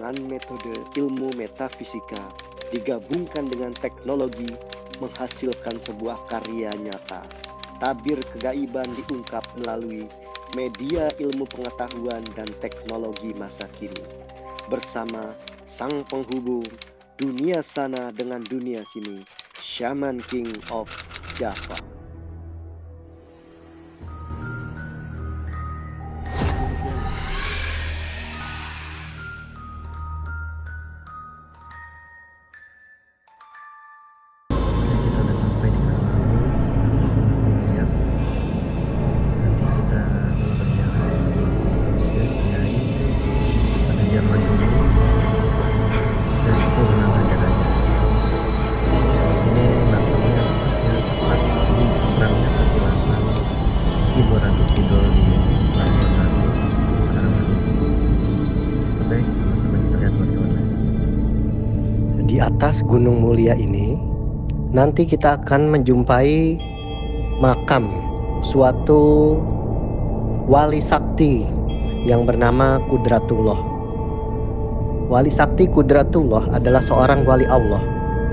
dengan metode ilmu metafisika digabungkan dengan teknologi menghasilkan sebuah karya nyata. Tabir kegaiban diungkap melalui media ilmu pengetahuan dan teknologi masa kini. Bersama sang penghubung dunia sana dengan dunia sini, Shaman King of Java. Di atas Gunung Mulia ini nanti kita akan menjumpai makam suatu wali sakti yang bernama Qudratullah. Wali sakti Qudratullah adalah seorang wali Allah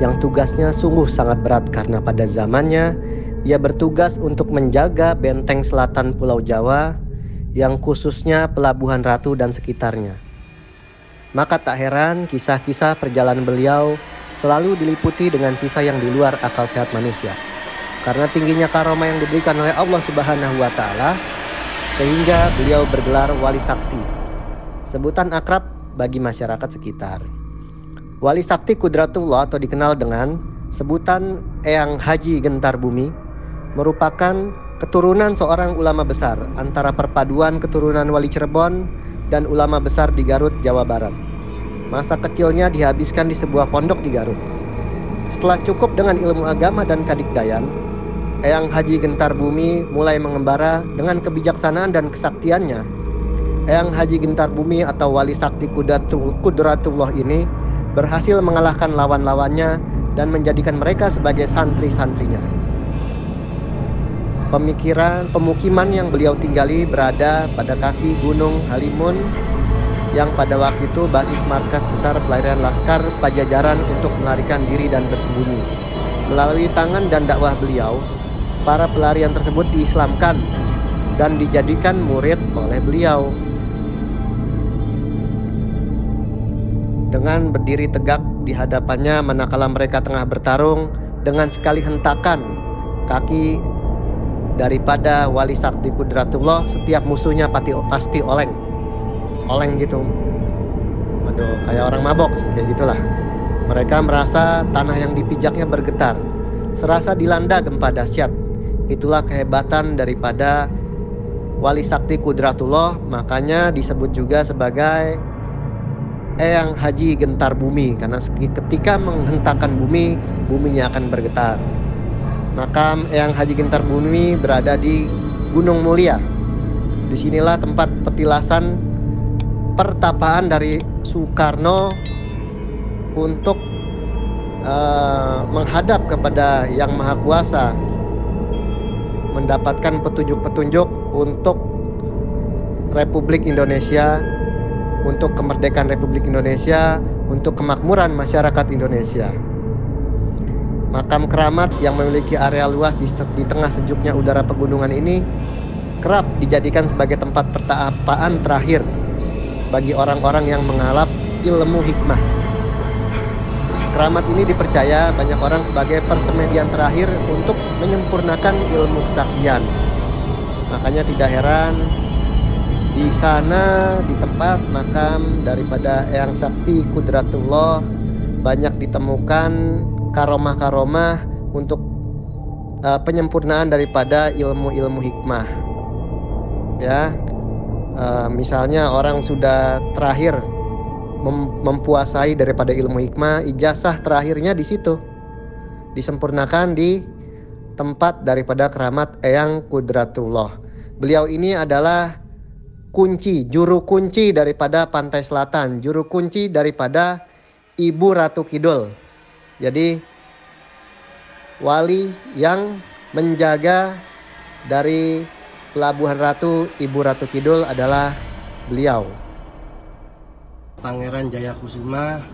yang tugasnya sungguh sangat berat karena pada zamannya ia bertugas untuk menjaga benteng selatan Pulau Jawa yang khususnya Pelabuhan Ratu dan sekitarnya. Maka tak heran kisah-kisah perjalanan beliau selalu diliputi dengan kisah yang di luar akal sehat manusia. Karena tingginya karomah yang diberikan oleh Allah Subhanahu wa Ta'ala, sehingga beliau bergelar wali sakti, sebutan akrab bagi masyarakat sekitar. Wali sakti Qudratullah atau dikenal dengan sebutan Eyang Haji Gentar Bumi merupakan keturunan seorang ulama besar antara perpaduan keturunan wali Cirebon dan ulama besar di Garut, Jawa Barat. Masa kecilnya dihabiskan di sebuah pondok di Garut. Setelah cukup dengan ilmu agama dan kadikdayan, Eyang Haji Gentar Bumi mulai mengembara dengan kebijaksanaan dan kesaktiannya. Eyang Haji Gentar Bumi atau wali sakti Qudratullah ini berhasil mengalahkan lawan-lawannya dan menjadikan mereka sebagai santri-santrinya. Pemukiman yang beliau tinggali berada pada kaki Gunung Halimun yang pada waktu itu basis markas besar pelarian Laskar Pajajaran untuk melarikan diri dan bersembunyi. Melalui tangan dan dakwah beliau, para pelarian tersebut diislamkan dan dijadikan murid oleh beliau. Dengan berdiri tegak di hadapannya manakala mereka tengah bertarung, dengan sekali hentakan kaki daripada wali sakti Qudratullah, setiap musuhnya pasti oleng gitu. Waduh, kayak orang mabok, kayak gitulah. Mereka merasa tanah yang dipijaknya bergetar, serasa dilanda gempa dahsyat. Itulah kehebatan daripada wali sakti Qudratullah, makanya disebut juga sebagai Eyang Haji Gentar Bumi, karena ketika menghentakkan bumi, buminya akan bergetar. Makam Eyang Haji Gentar Bumi berada di Gunung Mulia. Disinilah tempat petilasan pertapaan dari Soekarno untuk menghadap kepada Yang Maha Kuasa, mendapatkan petunjuk-petunjuk untuk Republik Indonesia, untuk kemerdekaan Republik Indonesia, untuk kemakmuran masyarakat Indonesia. Makam keramat yang memiliki area luas di tengah sejuknya udara pegunungan ini kerap dijadikan sebagai tempat pertapaan terakhir bagi orang-orang yang mengalap ilmu hikmah. Keramat ini dipercaya banyak orang sebagai persemedian terakhir untuk menyempurnakan ilmu kesaktian. Makanya tidak heran di sana, di tempat makam daripada Eyang Sakti Qudratullah, banyak ditemukan karomah-karomah untuk penyempurnaan daripada ilmu-ilmu hikmah. Ya, misalnya orang sudah terakhir mempuasai daripada ilmu hikmah, ijazah terakhirnya di situ, disempurnakan di tempat daripada keramat Eyang Qudratullah. Beliau ini adalah kunci, juru kunci daripada pantai selatan, juru kunci daripada Ibu Ratu Kidul. Jadi wali yang menjaga dari Pelabuhan Ratu, Ibu Ratu Kidul adalah beliau. Pangeran Jayakusuma,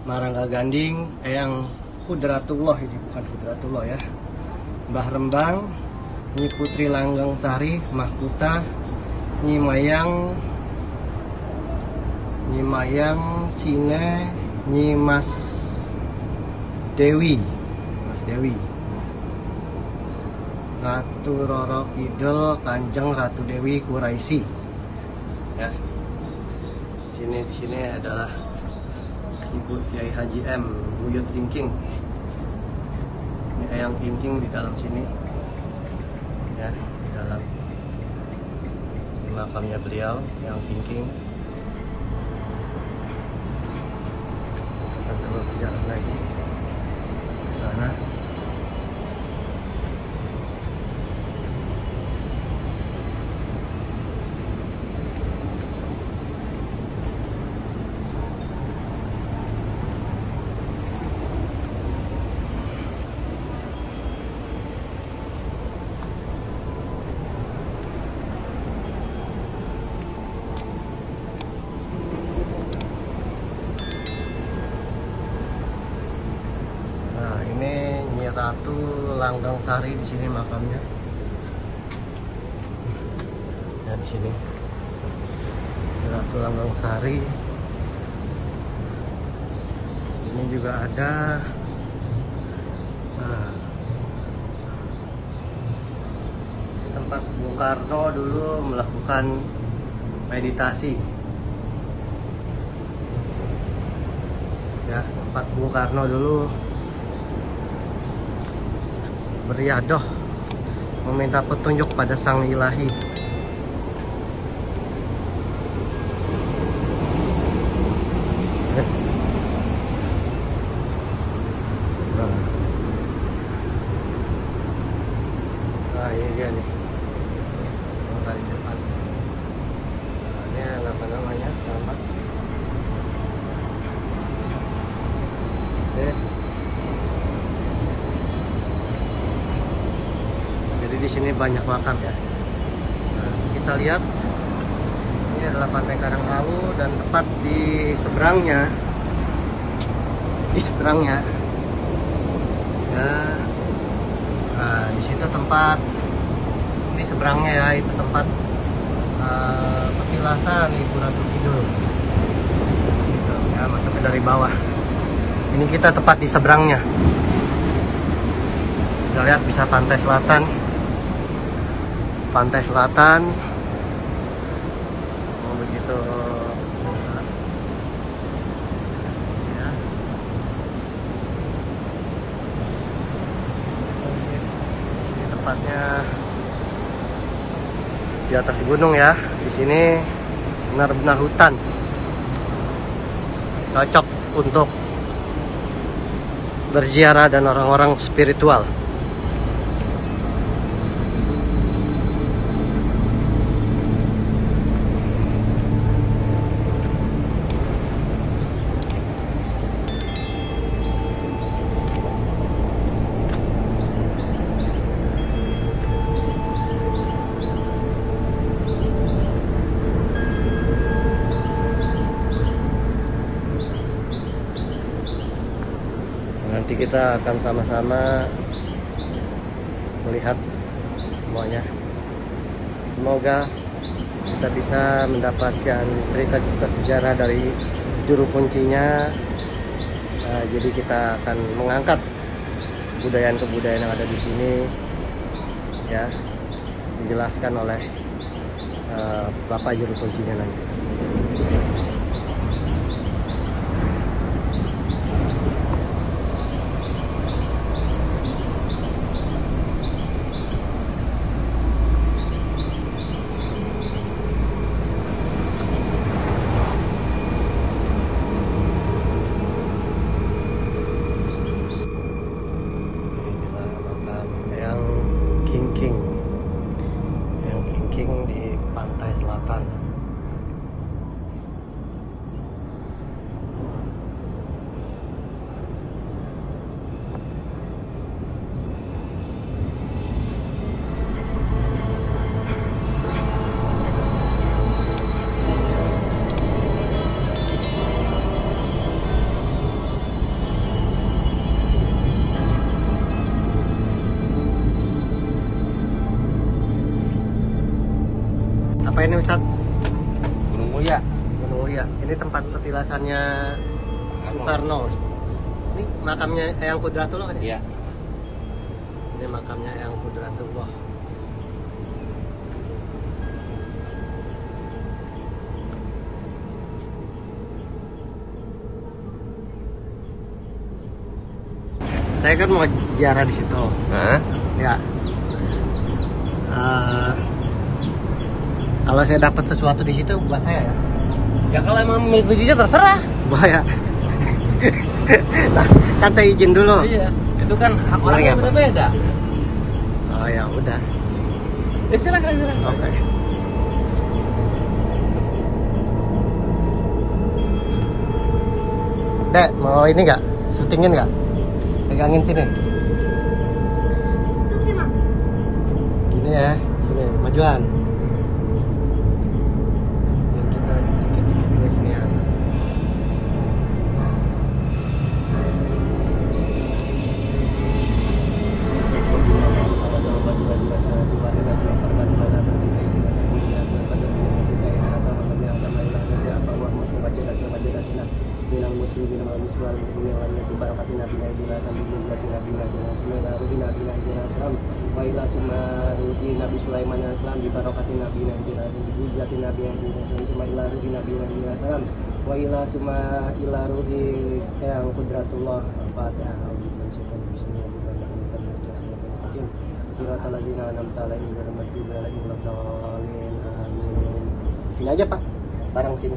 Marangga Ganding, Eyang Kudratullah, ini bukan Kudratullah ya, Mbah Rembang, Nyi Putri Langgeng Sari, Mahkuta, Nyi Mayang Sine, Nyi Mas Dewi, Ratu Roro Kidul, Kanjeng Ratu Dewi Kuraisi. Ya. Di sini adalah Ibu Kiai Haji M, Buyut Kingking. Ini Eyang Kingking di dalam sini. Ya, di dalam makamnya beliau, Eyang Kingking. Kita terus jalan lagi ke sana. Ratu Langgeng Sari di sini makamnya. Ya, di sini Ratu Langgeng Sari. Ini juga ada. Nah, tempat Bung Karno dulu melakukan meditasi. Ya, tempat Bung Karno dulu beriadoh, meminta petunjuk pada Sang Ilahi. Nah, ini dia nih, yang tadi depan. Nah, ini apa namanya? Selamat. Di sini banyak makam ya. Nah, kita lihat ini adalah Pantai Karanghawu dan tepat di seberangnya, ya. Nah, di situ tempat di seberangnya ya, itu tempat petilasan Ibu Ratu Kidul. Gitu, ya, masuknya dari bawah. Ini kita tepat di seberangnya. Kita lihat bisa pantai selatan. Oh, begitu. Ya. Ini tempatnya di atas gunung ya. Di sini benar-benar hutan. Cocok untuk berziarah dan orang-orang spiritual. Nanti kita akan sama-sama melihat semuanya. Semoga kita bisa mendapatkan cerita-cerita sejarah dari juru kuncinya. Jadi kita akan mengangkat kebudayaan-kebudayaan yang ada di sini, ya, dijelaskan oleh Bapak juru kuncinya nanti. Di pantai selatan. Uya. Gunung Uya. Ini tempat petilasannya Soekarno. Ini makamnya Eyang Kudratullah kan ya? Iya. Ini makamnya Eyang Kudratullah. Saya kan mau ziarah di situ. Hah? Ya. Kalau saya dapat sesuatu di situ buat saya ya. Ya kalau emang milik Lujinya terserah. Wah ya. Nah, kan saya izin dulu. Iya. Itu kan hak orang Boleh yang nggak, Pak? beda-beda. Oh ya udah. Ya silakan. Oke. Dek, mau ini nggak? Syutingin nggak? Pegangin sini. Gini ya, gini, majuan. Biar kita cekit-cekit dulu sini ya. Nabi Sulaiman alaihissalam di barokati Nabi Nabi Nabi Nabi Nabi Nabi wa ila suma ila ruhi yang Kudratullah Fatihah. Siratal ladzina an'amta alaihim ghairil maghdubi alaihim waladdallin. Amin. Sini aja Pak, bareng sini.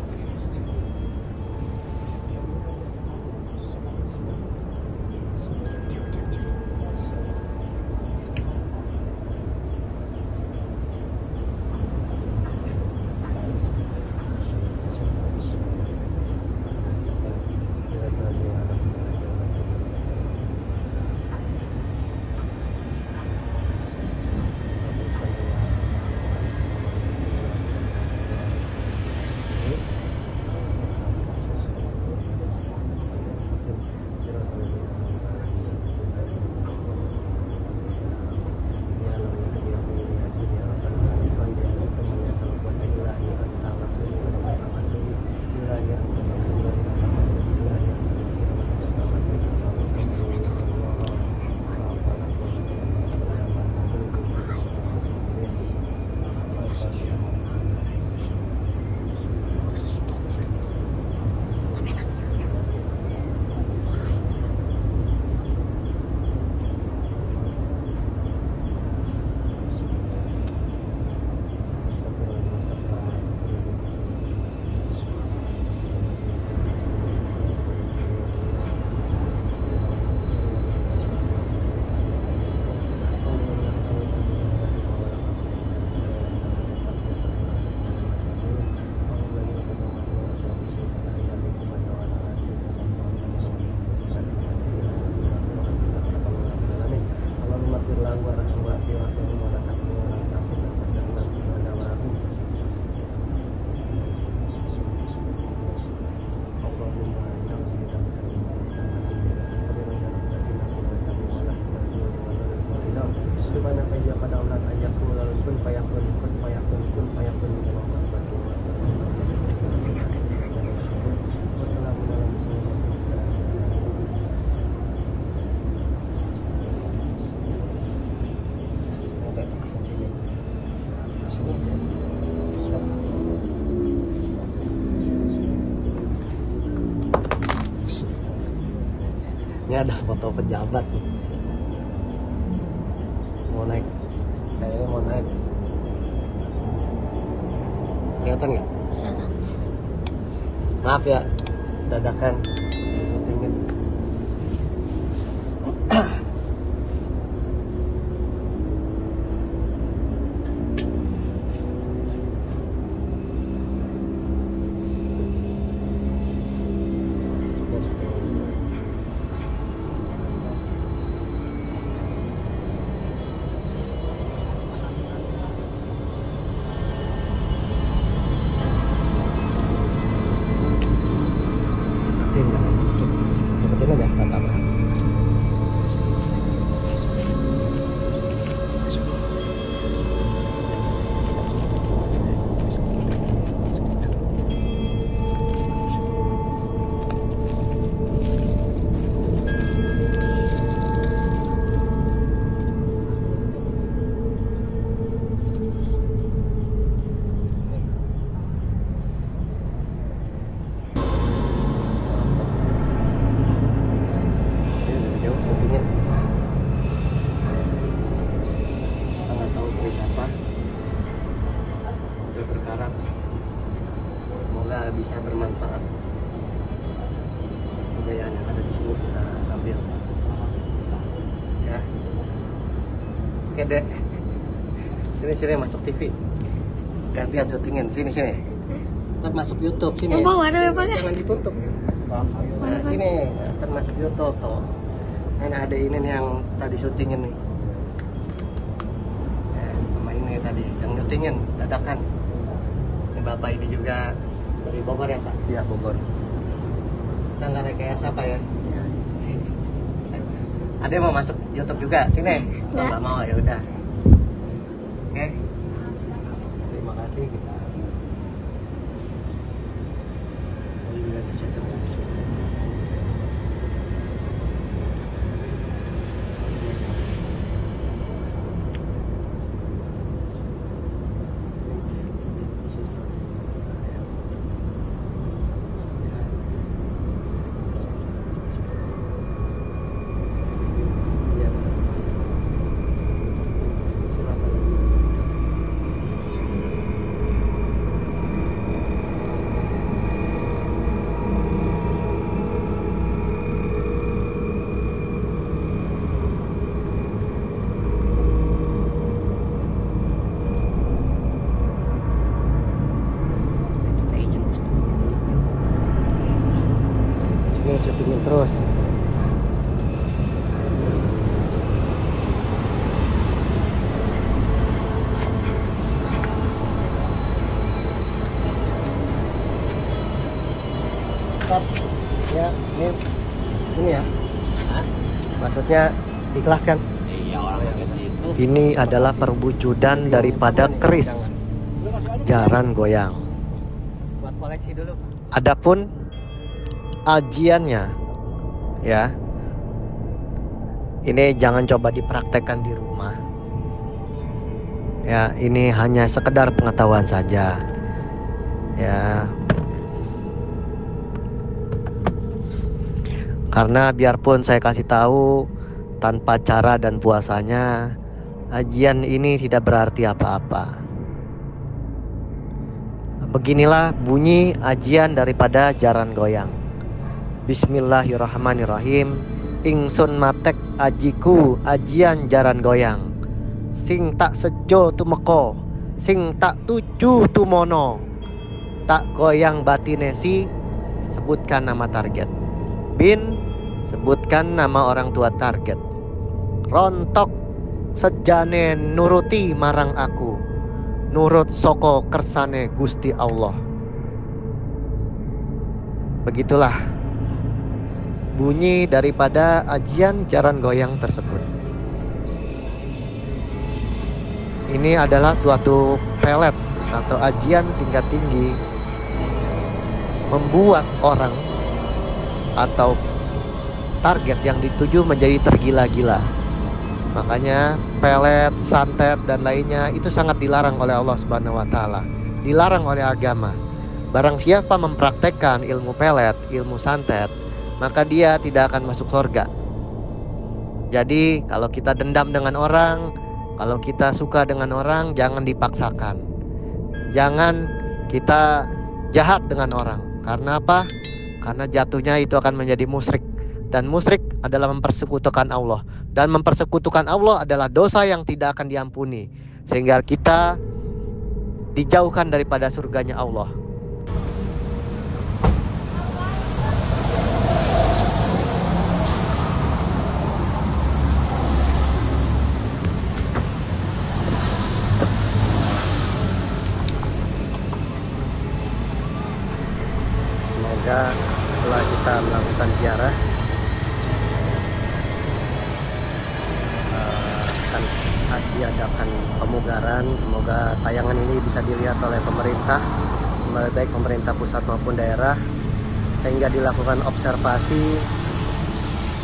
Ini ada foto pejabat nih. Mau naik, kayaknya mau naik. Kelihatan nggak? Maaf ya, dadakan. Syutingin. Tapi nggak semoga bisa bermanfaat. Kebudayaan yang ada di sini kita ambil. Ya. Oke dek. Sini masuk TV. Gantian syutingin sini. Ntar masuk YouTube sini. Jangan ditutup. Nah sini, ntar masuk YouTube tuh. Ini ada ini nih yang tadi syutingin nih. Sama ini tadi yang syutingin dadakan. Ini bapak ini juga dari Bogor ya Pak? Iya, Bogor. Kita nggak rekayasa apa ya? Ada yang mau masuk YouTube juga sini? Nggak mau ya udah. Oke. Terima kasih kita. Syutingin terus. Ya, ini ya. Hah? Maksudnya ikhlas kan? Iya, orang ke situ. Ini adalah perwujudan daripada keris jaran goyang. Buat koleksi dulu. Adapun ajiannya ya, ini jangan coba dipraktekkan di rumah ya, ini hanya sekedar pengetahuan saja ya, karena biarpun saya kasih tahu tanpa cara dan puasanya, ajian ini tidak berarti apa-apa. Beginilah bunyi ajian daripada jaran goyang. Bismillahirrahmanirrahim. Ingsun matek ajiku ajian jaran goyang. Sing tak sejo tumeko, sing tak tuju tumono. Tak goyang batinesi, sebutkan nama target. Bin, sebutkan nama orang tua target. Rontok sejane nuruti marang aku, nurut soko kersane Gusti Allah. Begitulah bunyi daripada ajian jaran goyang tersebut. Ini adalah suatu pelet atau ajian tingkat tinggi, membuat orang atau target yang dituju menjadi tergila-gila. Makanya pelet, santet dan lainnya itu sangat dilarang oleh Allah Subhanahu wa taala. Dilarang oleh agama. Barang siapa mempraktekkan ilmu pelet, ilmu santet, maka dia tidak akan masuk surga. Jadi kalau kita dendam dengan orang, kalau kita suka dengan orang, jangan dipaksakan. Jangan kita jahat dengan orang. Karena apa? Karena jatuhnya itu akan menjadi musyrik. Dan musyrik adalah mempersekutukan Allah. Dan mempersekutukan Allah adalah dosa yang tidak akan diampuni, sehingga kita dijauhkan daripada surganya Allah. Semoga setelah kita melakukan ziarah akan diadakan pemugaran. Semoga tayangan ini bisa dilihat oleh pemerintah, baik pemerintah pusat maupun daerah, sehingga dilakukan observasi,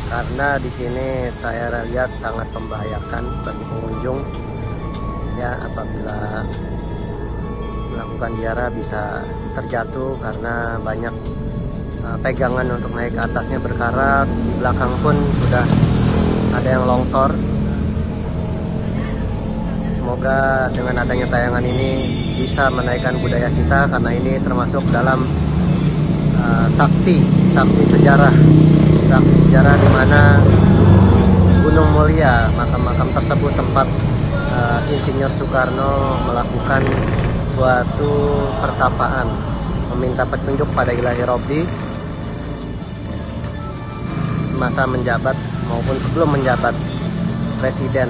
karena di sini saya lihat sangat membahayakan bagi pengunjung ya, apabila melakukan ziarah bisa terjatuh karena banyak pegangan untuk naik ke atasnya berkarat. Di belakang pun sudah ada yang longsor. Semoga dengan adanya tayangan ini bisa menaikkan budaya kita, karena ini termasuk dalam saksi sejarah di mana Gunung Mulia, makam-makam tersebut tempat Insinyur Soekarno melakukan suatu pertapaan, meminta petunjuk pada Ilahi Robbi masa menjabat maupun sebelum menjabat presiden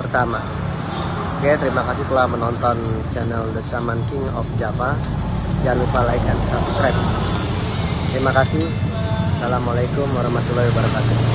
pertama. Oke, terima kasih telah menonton channel The Shaman King of Java. Jangan lupa like dan subscribe. Terima kasih. Assalamualaikum warahmatullahi wabarakatuh.